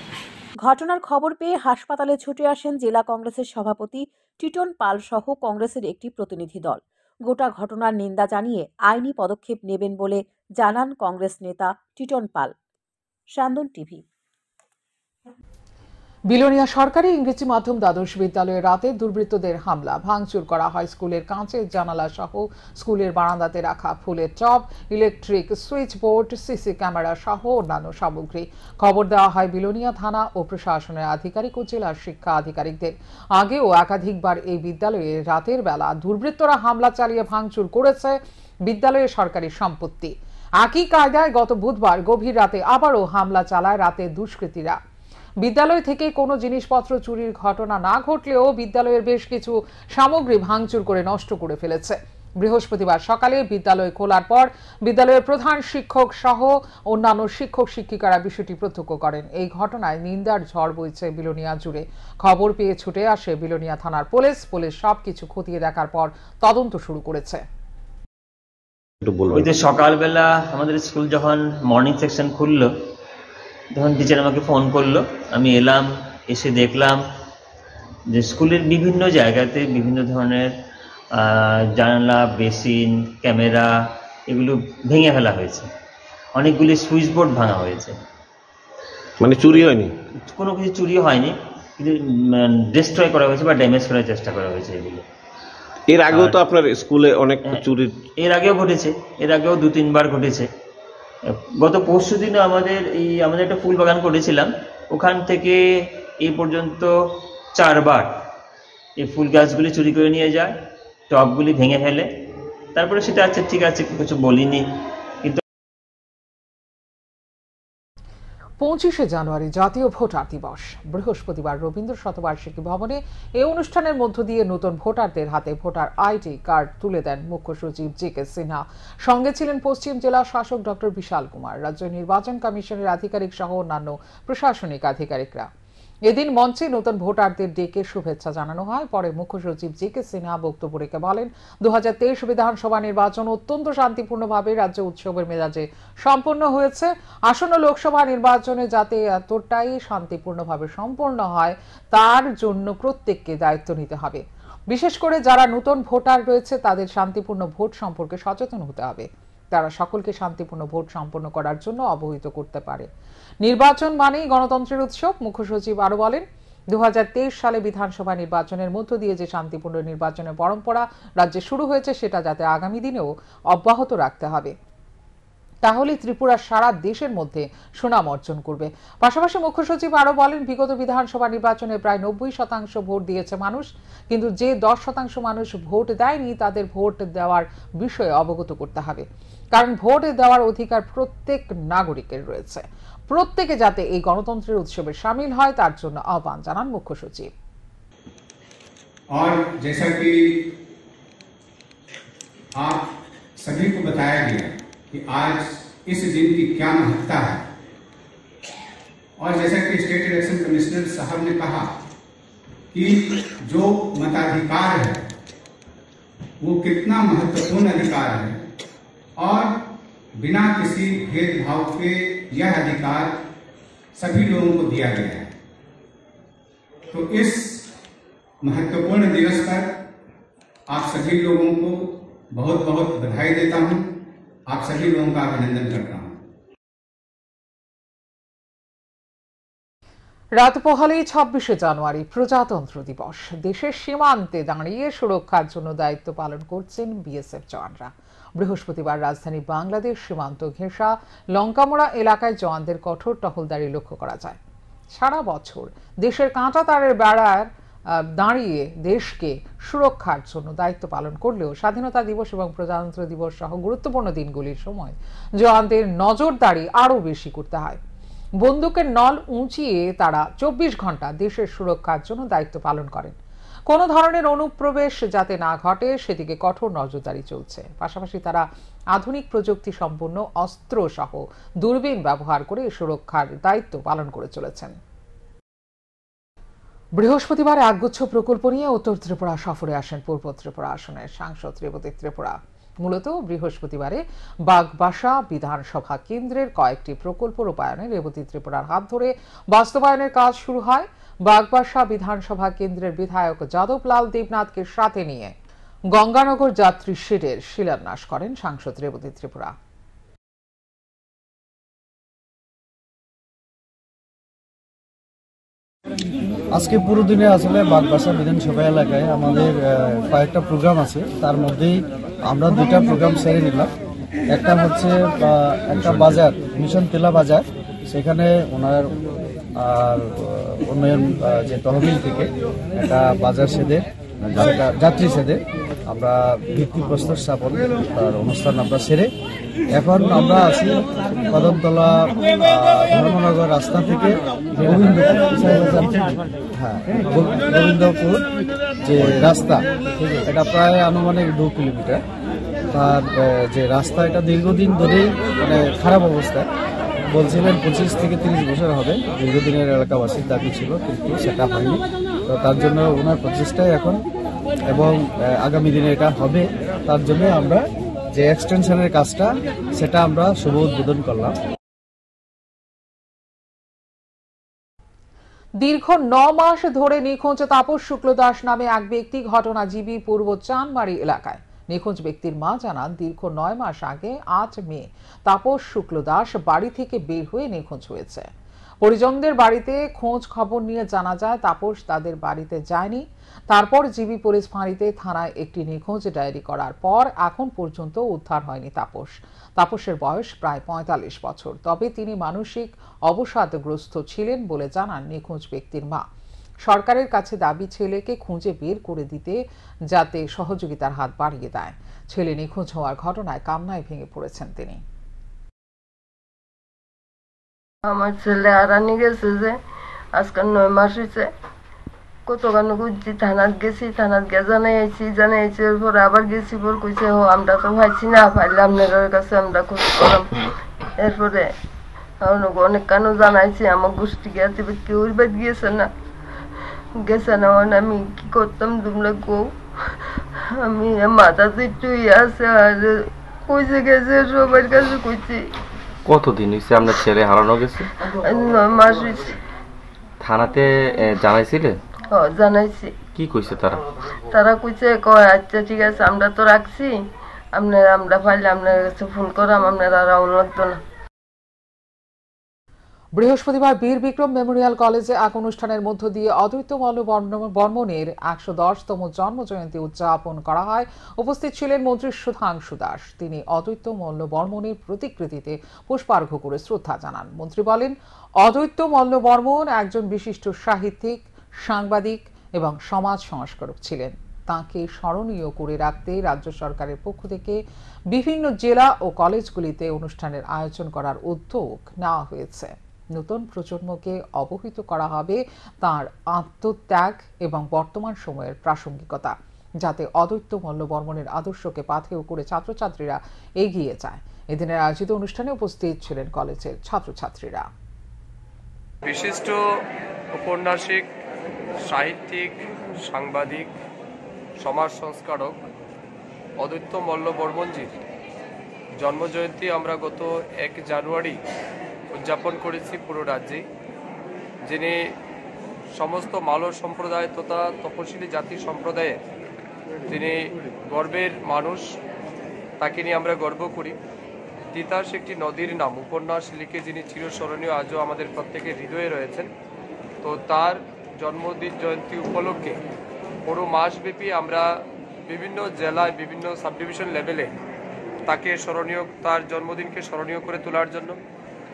ঘটনার খবর পেয়ে হাসপাতালে ছুটে আসেন জেলা কংগ্রেসের সভাপতি টিটন পাল সহ কংগ্রেসের একটি প্রতিনিধি দল। গোটা ঘটনার নিন্দা জানিয়ে আইনি পদক্ষেপ নেবেন বলে জানান কংগ্রেস নেতা টিটন পাল। শান্তন টিভি। বিলোনিয়া সরকারি ইংরেজি মাধ্যম দ্বাদশ বিদ্যালয়ে রাতে দুর্বৃত্তদের হামলা, ভাঙচুর করা হয় স্কুলের কাঁচের জানালা সহ স্কুলের বারান্দাতে রাখা ফুলের টব, electric switch board, CC camera সহ অন্যান্য সামগ্রী। খবর দেওয়া হয় বিলোনিয়া থানা ও প্রশাসনের আধিকারিক ও জেলার শিক্ষা আধিকারিকদের। আগেও একাধিকবার এই বিদ্যালয়ে রাতের বেলা দুর্বৃত্তরা হামলা চালিয়ে ভাঙচুর করেছে বিদ্যালয়ের সরকারি সম্পত্তি। একই কায়দায় গত বুধবার গভীর রাতে আবারও হামলা চালায় রাতের দুষ্কৃতীরা। বিদ্যালয় থেকে কোনো জিনিসপত্র চুরির ঘটনা না ঘটলেও বিদ্যালয়ের বেশ কিছু সামগ্রী ভাঙচুর করে নষ্ট করে ফেলেছে। বৃহস্পতিবার সকালে বিদ্যালয় খোলার পর বিদ্যালয়ের প্রধান শিক্ষক সহ অন্যান্য শিক্ষক শিক্ষিকারা বিষয়টি প্রত্যক্ষ করেন। এই ঘটনায় নিন্দার ঝড় বইছে বিলোনিয়া জুড়ে। খবর পেয়ে ছুটে আসে বিলোনিয়া থানার পুলিশ সবকিছু খতিয়ে দেখার পর তদন্ত শুরু করেছে। ওই যে সকালবেলা আমাদের স্কুল যখন মর্নিং সেকশন খুললো তখন টিচার আমাকে ফোন করলো, আমি এলাম, এসে দেখলাম যে স্কুলের বিভিন্ন জায়গাতে বিভিন্ন ধরনের জানালা, বেসিন, ক্যামেরা এগুলো ভেঙে ফেলা হয়েছে। অনেকগুলি সুইচ বোর্ড ভাঙা হয়েছে। মানে চুরি হয়নি, কোনো কিছু চুরি হয়নি, কিন্তু ডিস্ট্রয় করা হয়েছে বা ড্যামেজ করার চেষ্টা করা হয়েছে এগুলো। এর আগেও তো আপনার স্কুলে অনেক চুরি এর আগেও ঘটেছে, এর আগেও 2-3 বার ঘটেছে। গত পরশু দিনও আমাদের একটা ফুল বাগান করেছিলাম, ওখান থেকে এই পর্যন্ত 4 বার এই ফুল গাছগুলি চুরি করে নিয়ে যায়, টবগুলি ভেঙে ফেলে। তারপরে সেটা আছে, ঠিক আছে, কিছু বলিনি। কিন্তু 25শে জানুয়ারি জাতীয় ভোটার দিবস। বৃহস্পতিবার রবীন্দ্র শতবার্ষিকী ভবনে এই অনুষ্ঠানের মধ্য দিয়ে নতুন ভোটারদের হাতে ভোটার আইডি কার্ড তুলে দেন মুখ্য সচিব জি.কে. সিনহা। সঙ্গে ছিলেন পশ্চিম জেলা শাসক ডক্টর বিশাল কুমার, রাজ্য নির্বাচন কমিশনের আধিকারিক সহ অন্যান্য প্রশাসনিক আধিকারিকরা। এদিন মঞ্চে নতুন ভোটারদের ডেকে শুভেচ্ছা জানানো হয়। পরে মুখ্য সচিব জি.কে. সিনহা বক্তব্য রেখে বলেন, 2023 বিধানসভা নির্বাচন অত্যন্ত শান্তিপূর্ণভাবে রাজ্যে উৎসবের মেজাজে সম্পন্ন হয়েছে। আসন্ন লোকসভা নির্বাচনে যাতে এতটাই শান্তিপূর্ণভাবে সম্পন্ন হয় তার জন্য প্রত্যেককে দায়িত্ব নিতে হবে। বিশেষ করে যারা নতুন ভোটার রয়েছে তাদের শান্তিপূর্ণ ভোট সম্পর্কে সচেতন হতে হবে। তারা সকলকে শান্তিপূর্ণ ভোট সম্পন্ন করার জন্য অবহিত করতে পারে। নির্বাচন মানেই গণতন্ত্রের উৎসব। মুখ্য সচিব আরো বলেন, 2023 সালে বিধানসভা নির্বাচনের মধ্য দিয়ে যে শান্তিপূর্ণ নির্বাচনের পরম্পরা রাজ্যে শুরু হয়েছে সেটা যাতে আগামী দিনেও অব্যাহত রাখতে হবে, তাহলে ত্রিপুরা সারা দেশের মধ্যে সুনাম অর্জন করবে। পাশাপাশি মুখ্য সচিব আরো বলেন, বিগত বিধানসভা নির্বাচনে প্রায় 90% ভোট দিয়েছে মানুষ, কিন্তু যে 10% মানুষ ভোট দেয়নি তাদের ভোট দেওয়ার বিষয়ে অবগত করতে হবে। কারণ ভোট দেওয়ার অধিকার প্রত্যেক নাগরিকের রয়েছে। প্রত্যেকে যাতে এই গণতন্ত্রের উৎসবে শামিল হয় তার জন্য আহ্বান জানান মুখ্য সচিব। और जैसा कि आप सभी को बताया गया कि आज इस दिन की क्या महत्ता है, और जैसा कि स्टेट इलेक्शन कमिश्नर साहब ने कहा कि जो मताधिकार है वो कितना महत्वपूर्ण अधिकार है, और बिना किसी भेदभाव के यह अधिकार सभी लोगों को दिया गया है। तो इस महत्वपूर्ण दिवस पर आप सभी लोगों को बहुत बहुत बधाई देता हूं, आप सभी लोगों का अभिनंदन करता हूं। রাত পোহালেই 26শে জানুয়ারি প্রজাতন্ত্র দিবস। দেশের সীমান্তে দাঁড়িয়ে সুরক্ষার জন্য দায়িত্ব পালন করছেন বিএসএফ জওয়ানরা। বৃহস্পতিবার রাজধানী বাংলাদেশ সীমান্ত ঘেঁষা লঙ্কামোড়া এলাকায় জওয়ানদের কঠোর টহলদারি লক্ষ্য করা যায়। সারা বছর দেশের কাঁটা তারের বেড়ার দাঁড়িয়ে দেশকে সুরক্ষার জন্য দায়িত্ব পালন করলেও স্বাধীনতা দিবস এবং প্রজাতন্ত্র দিবস সহ গুরুত্বপূর্ণ দিনগুলির সময় জওয়ানদের নজরদারি আরও বেশি করতে হয়। বন্দুকের নল উঁচিয়ে তারা 24 ঘন্টা দেশের সুরক্ষার জন্য দায়িত্ব পালন করেন। কোনো ধরনের অনুপ্রবেশ যাতে না ঘটে সেদিকে কঠোর নজরদারি চলছে। পাশাপাশি তারা আধুনিক প্রযুক্তি সম্পন্ন অস্ত্র সহ দূরবীন ব্যবহার করে সুরক্ষার দায়িত্ব পালন করে চলেছেন। বৃহস্পতিবার একগুচ্ছ প্রকল্প নিয়ে উত্তর ত্রিপুরা সফরে আসেন পূর্ব ত্রিপুরা আসনের সাংসদ রেবতী ত্রিপুরা। মূলত বৃহস্পতিবারে বাগবাসা বিধানসভা কেন্দ্রের কয়েকটি প্রকল্প রূপায়ণে রেবতী ত্রিপুরার হাত ধরে বাস্তবায়নের কাজ শুরু হয়। বাগবাসা বিধানসভা কেন্দ্রের বিধায়ক যাদবলাল দেবনাথকে সাথে নিয়ে গঙ্গানগর যাত্রী শেডের শিলান্যাস করেন সাংসদ রেবতী ত্রিপুরা। আজকে পুরো দিনে আসলে বাগবাসা বিধানসভা এলাকায় আমাদের কয়েকটা প্রোগ্রাম আছে, তার মধ্যেই আমরা দুইটা প্রোগ্রাম সেরে নিলাম। একটা হচ্ছে একটা বাজার মিশন তেলা বাজার, সেখানে ওনার উন্নয়ন যে তহবিল থেকে একটা বাজার সেদে যাত্রী সেদে আমরা ভিত্তিপ্রস্তর স্থাপন তার অনুষ্ঠান আমরা সেরে এখন আমরা আছি কদমতলা ধর্মনগর রাস্তা থেকে গোবিন্দপুর যে রাস্তা, এটা প্রায় আনুমানিক 2 কিলোমিটার। তার যে রাস্তা এটা দীর্ঘদিন ধরেই মানে খারাপ অবস্থায়, বলছিলেন 25 থেকে 30 বছর হবে, দীর্ঘদিনের এলাকাবাসীর দাবি ছিল, কিন্তু সেটা হয়নি। তো তার জন্য ওনার প্রচেষ্টায় এখন এবং আগামী দিনে এটা হবে, তার জন্য আমরা যে এক্সটেনশনের কাজটা সেটা আমরা শুভ উদ্বোধন করলাম। দীর্ঘ 9 মাস ধরে নিখোঁজ তাপস শুক্লদাস নামে এক ব্যক্তি ঘটনাজীবী পূর্ব চানমারি এলাকায়। নিখোঁজ ব্যক্তির মা জানান, দীর্ঘ 9 মাস আগে 8 মে তাপস শুক্লদাস বাড়ি থেকে বের হয়ে নিখোঁজ হয়েছে। পরিজনদের বাড়িতে খোঁজ খবর নিয়ে জানা যায় তাপস তাদের বাড়িতে যায়নি। তারপর জিবি পুলিশ ফাঁড়িতে থানায় একটি নিখোঁজ ডায়েরি করার পর এখন পর্যন্ত উদ্ধার হয়নি তাপস। তাপসের বয়স প্রায় 45 বছর, তবে তিনি মানসিক অবসাদগ্রস্ত ছিলেন বলে জানান নিখোঁজ ব্যক্তির মা। সরকারের কাছে দাবি ছেলেকে খুঁজে বের করে দিতে, যাতে সহযোগিতার হাত বাড়িয়ে দেয়। ছেলে নিখোঁজ হওয়ার ঘটনায় কান্নায় ভেঙে পড়েছেন তিনি। আমার ছেলে হারানি গেছে যে আজকাল 9 মাস হয়েছে। কতখানি খুঁজছি, থানাত গেছি, থানাত গিয়ে জানাইছি পরে আবার গেছি, পর কইছে ও আমরা তো পাইছি না, পাইলে আপনাদের কাছে আমরা খোঁজ করলাম। এরপরে অনেক কানো জানাইছি, আমার গোষ্ঠী গেছে, কেউ বাদ গিয়েছে না মানে আমি কি করতাম তোমরা কো। আমি মাথাতে একটু আছে আর কইছে গেছে, সবার কাছে কইছি। কতদিন হয়েছে আপনার ছেলে হারানো গেছে? 9 মাস হয়েছে। থানাতে জানাইছিলে? জানাইছি। কি কইছে তারা? তারা কইছে আচ্ছা ঠিক আছে, আমরা তো রাখছি, আমরা পাইলে আপনার কাছে ফোন করাম, আপনারা রাউন্ড লাগতো না। বৃহস্পতিবার বীর বিক্রম মেমোরিয়াল কলেজে এক অনুষ্ঠানের মধ্য দিয়ে অদ্বৈত মল্ল বর্মনের 110তম জন্মজয়ন্তী উদযাপন করা হয়। উপস্থিত ছিলেন মন্ত্রী সুধাংশু দাস। তিনি অদ্বৈত মল্ল বর্মনের প্রতিকৃতিতে পুষ্পার্ঘ্য করে শ্রদ্ধা জানান। মন্ত্রী বলেন, অদ্বৈত মল্ল বর্মন একজন বিশিষ্ট সাহিত্যিক, সাংবাদিক এবং সমাজ সংস্কারক ছিলেন। তাঁকে স্মরণীয় করে রাখতে রাজ্য সরকারের পক্ষ থেকে বিভিন্ন জেলা ও কলেজগুলিতে অনুষ্ঠানের আয়োজন করার উদ্যোগ নেওয়া হয়েছে। নতুন প্রজন্মকে অবহিত করা হবে তাঁর আত্মত্যাগ এবং বর্তমান সময়ের প্রাসঙ্গিকতা, যাতে অদ্বৈত মল্ল বর্মনের আদর্শকে পাথেয় করে ছাত্রছাত্রীরা এগিয়ে যায়। এদিনের আয়োজিত অনুষ্ঠানে উপস্থিত ছিলেন কলেজের ছাত্রছাত্রীরা। বিশিষ্ট ঔপন্যাসিক, সাহিত্যিক, সাংবাদিক, সমাজ সংস্কারক অদ্বৈত মল্ল বর্মনজির জন্মজয়ন্তী আমরা গত 1 জানুয়ারি উদযাপন করেছি পুরো রাজ্যে। যিনি সমস্ত মালর সম্প্রদায় তথা তপশিলি জাতি সম্প্রদায়ের তিনি গর্বের মানুষ, তাকে নিয়ে আমরা গর্ব করি। তিতাস একটি নদীর নাম উপন্যাস লিখে যিনি চিরস্মরণীয়, আজও আমাদের প্রত্যেকের হৃদয়ে রয়েছেন। তো তার জন্মদিন জয়ন্তী উপলক্ষে পুরো মাসব্যাপী আমরা বিভিন্ন জেলায়, বিভিন্ন সাব ডিভিশন লেভেলে তাকে স্মরণীয়, তার জন্মদিনকে স্মরণীয় করে তোলার জন্য,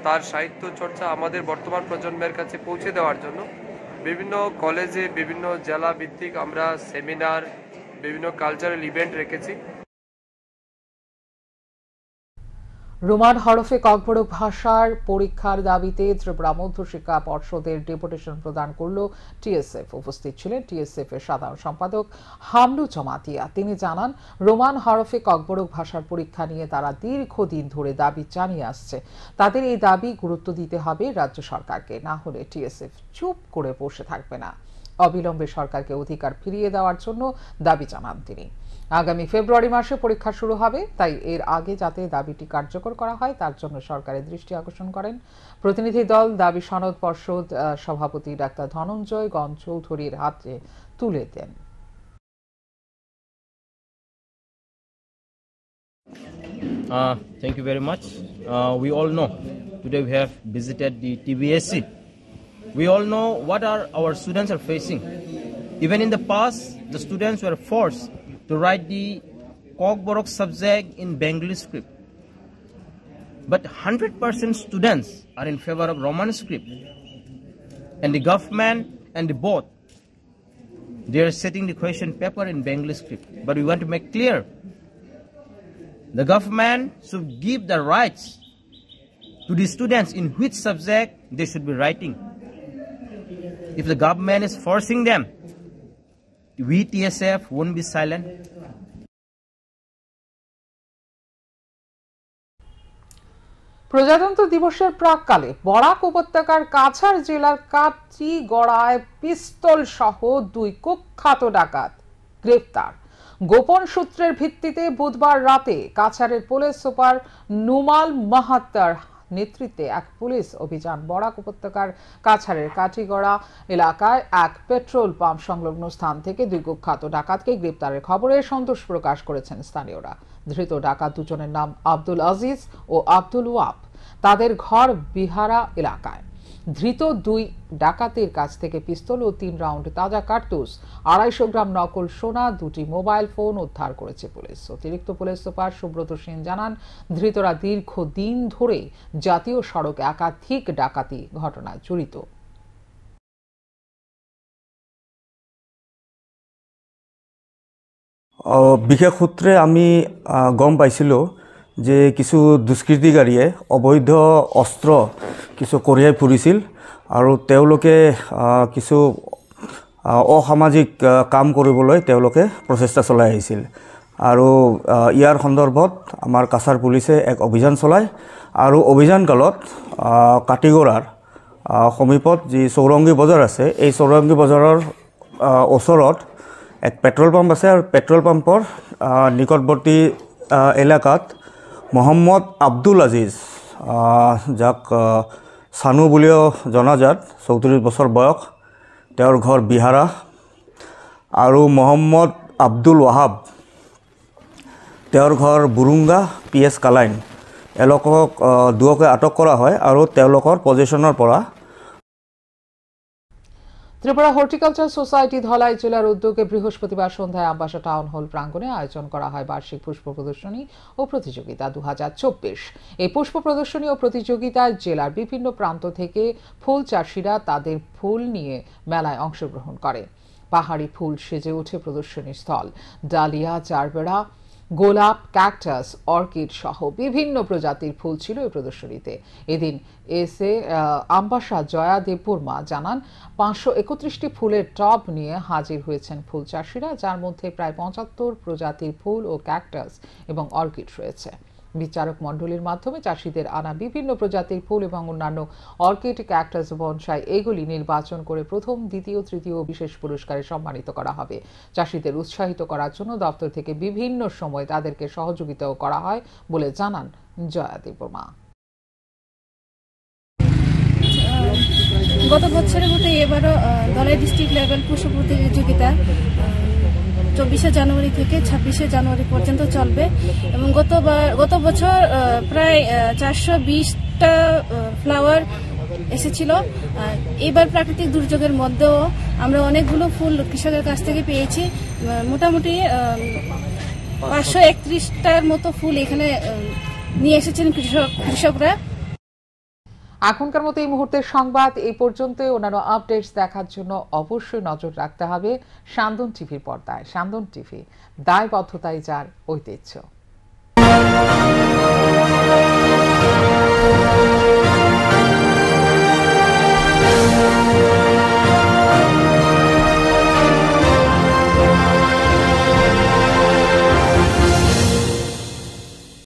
তার সাহিত্য চর্চা আমাদের বর্তমান প্রজন্মের কাছে পৌঁছে দেওয়ার জন্য বিভিন্ন কলেজে, বিভিন্ন জেলা ভিত্তিক আমরা সেমিনার, বিভিন্ন কালচারাল ইভেন্ট রেখেছি। রোমান হরফে ককবরক ভাষার পরীক্ষার দাবিতে ত্রিপুরা মধ্যশিক্ষা পর্ষদের ডেপুটেশন প্রদান করল টিএসএফ। উপস্থিত ছিলেন টিএসএফ এর সাধারণ সম্পাদক হামলু জমাতিয়া। তিনি জানান, রোমান হরফে ককবরক ভাষার পরীক্ষা নিয়ে তারা দীর্ঘদিন ধরে দাবি জানিয়ে আসছে। তাদের এই দাবি গুরুত্ব দিতে হবে রাজ্য সরকারকে, না হলে টিএসএফ চুপ করে বসে থাকবে না। অবিলম্বে সরকারকে অধিকার ফিরিয়ে দেওয়ার জন্য দাবি জানান তিনি। আগামী ফেব্রুয়ারি মাসে পরীক্ষা শুরু হবে, তাই এর আগে যাতে দাবিটি কার্যকর করা হয় তার জন্য সরকারের দৃষ্টি আকর্ষণ করেন প্রতিনিধি দল। দাবি সনদ পর্ষদ সভাপতি ডাক্তার ধনঞ্জয় গঞ্জ চৌধুরীর হাতে তুলে দেন। Thank you very much. We all know today we have visited the TBSC. We all know what our students are facing. Even in the past, the students were forced to write the Kokborok subject in Bengali script. But 100% students are in favor of Roman script. And the government and the board, they are setting the question paper in Bengali script. But we want to make clear, the government should give the rights to the students in which subject they should be writing. If the government is forcing them, we TSF won't be silent. প্রজাতন্ত্র দিবসের প্রাককালে বরাক উপত্যকার কাছাড় জেলার কাটিগড়ায় পিস্তল সহ 2 কুখ্যাত ডাকাত গ্রেফতার। গোপন সূত্রের ভিত্তিতে বুধবার রাতে কাছাড়ের পুলিশ সুপার নুমাল মাহাত্তার নেতৃত্বে এক পুলিশ অভিযান বরাক উপত্যকার কাছাড়ের কাটিগড়া এলাকায় এক পেট্রোল পাম্প সংলগ্ন স্থান থেকে 2 কুখ্যাত ডাকাতকে গ্রেপ্তারের খবরে সন্তোষ প্রকাশ করেছেন স্থানীয়রা। ধৃত ডাকাত দুজনের নাম আব্দুল আজিজ ও আব্দুল ওয়াব। তাদের ঘর বিহারা এলাকায়। ধৃত 2 ডাকাতের কাছ থেকে পিস্তল ও 3 রাউন্ড তাজা কার্তুজ, 250 গ্রাম নকল সোনা, 2টি মোবাইল ফোন উদ্ধার করেছে পুলিশ। অতিরিক্ত পুলিশ সুপার সুব্রত সেন জানান, ধৃতরা দীর্ঘদিন ধরে জাতীয় সড়ক একাধিক ডাকাতি ঘটনায় জড়িত। বিশেষ সূত্রে আমি গম পাইছিলোঁ যে কিছু দুষ্কৃতিকাৰীয়ে অবৈধ অস্ত্ৰ কিছু কঢ়িয়াই ফুৰিছিল আৰু তেওঁলোকে কিছু অসামাজিক কাম কৰিবলৈ তেওঁলোকে প্ৰচেষ্টা চলাই আহিছিল। আৰু ইয়াৰ সন্দৰ্ভত আমাৰ কাছাৰ পুলিচে এক অভিযান চলায় আৰু অভিযানকালত কাটিগড়াৰ সমীপত যি চৌৰংগী বজাৰ আছে, এই চৌৰংগী বজাৰৰ ওচৰত এক পেট্ৰল পাম্প আছে আৰু পেট্ৰল পাম্পৰ নিকটৱৰ্তী এলেকাত মহম্মদ আব্দুল আজিজ, যাক চানু বুলিও জনাজাত, 34 বছৰ বয়স, তেওঁৰ ঘৰ বিহাৰা, আৰু মহম্মদ আব্দুল ৱাহাব, তেওঁৰ ঘৰ বুৰুঙ্গা PS কালাইন। এওঁলোকক দুয়োকে আটক কৰা হয় আৰু তেওঁলোকৰ পজিশ্যনৰ পৰা ত্রিপুরা হর্টিকালচার সোসাইটি ধলাই জেলার উদ্যোগে বৃহস্পতিবার সন্ধ্যায় আমবাসা টাউন হল প্রাঙ্গণে আয়োজন করা হয় বার্ষিক পুষ্প প্রদর্শনী ও প্রতিযোগিতা 2024। এই পুষ্প প্রদর্শনী ও প্রতিযোগিতায় জেলার বিভিন্ন প্রান্ত থেকে ফুল চাষিরা তাদের ফুল নিয়ে মেলায় অংশগ্রহণ করে। পাহাড়ি ফুল সেজে ওঠে প্রদর্শনী স্থল। ডালিয়া, জারবেরা, গোলাপ, ক্যাকটাস, অর্কিড সহ বিভিন্ন প্রজাতির ফুল ছিল এই প্রদর্শনীতে। এদিন এসে আমবাসা জয়া দেববর্মা জানান, 531টি ফুলের টব নিয়ে হাজির হয়েছেন ফুল চাষিরা, যার মধ্যে প্রায় 75 প্রজাতির ফুল ও ক্যাকটাস এবং অর্কিড রয়েছে। বিচারক মণ্ডলীর মাধ্যমে চাষিদের আনা বিভিন্ন প্রজাতির ফুল এবং অন্যান্য অর্কিড, ক্যাকটাস, বনসাই এগুলি নির্বাচন করে প্রথম, দ্বিতীয়, তৃতীয় বিশেষ পুরস্কারে সম্মানিত করা হবে। চাষিদের উৎসাহিত করার জন্য দপ্তর থেকে বিভিন্ন সময় তাদেরকে সহযোগিতাও করা হয় বলে জানান জয়া দেববর্মা। গত বছরের মতো এবারও ধলাই ডিস্ট্রিক্ট লেভেল পুষ্প প্রতিযোগিতা 24শে জানুয়ারি থেকে 26শে জানুয়ারি পর্যন্ত চলবে এবং গত বছর প্রায় 420টা ফ্লাওয়ার এসেছিল। এবার প্রাকৃতিক দুর্যোগের মধ্যেও আমরা অনেকগুলো ফুল কৃষকের কাছ থেকে পেয়েছি। মোটামুটি 531টার মতো ফুল এখানে নিয়ে এসেছেন কৃষকরা। এখনকার মতো এই মুহূর্তের সংবাদ এই পর্যন্ত। অন্যান্য আপডেটস দেখার জন্য অবশ্যই নজর রাখতে হবে সান্দন টিভির পর্দায়। সান্দন টিভি, দায়বদ্ধতাই যার ঐতিহ্য।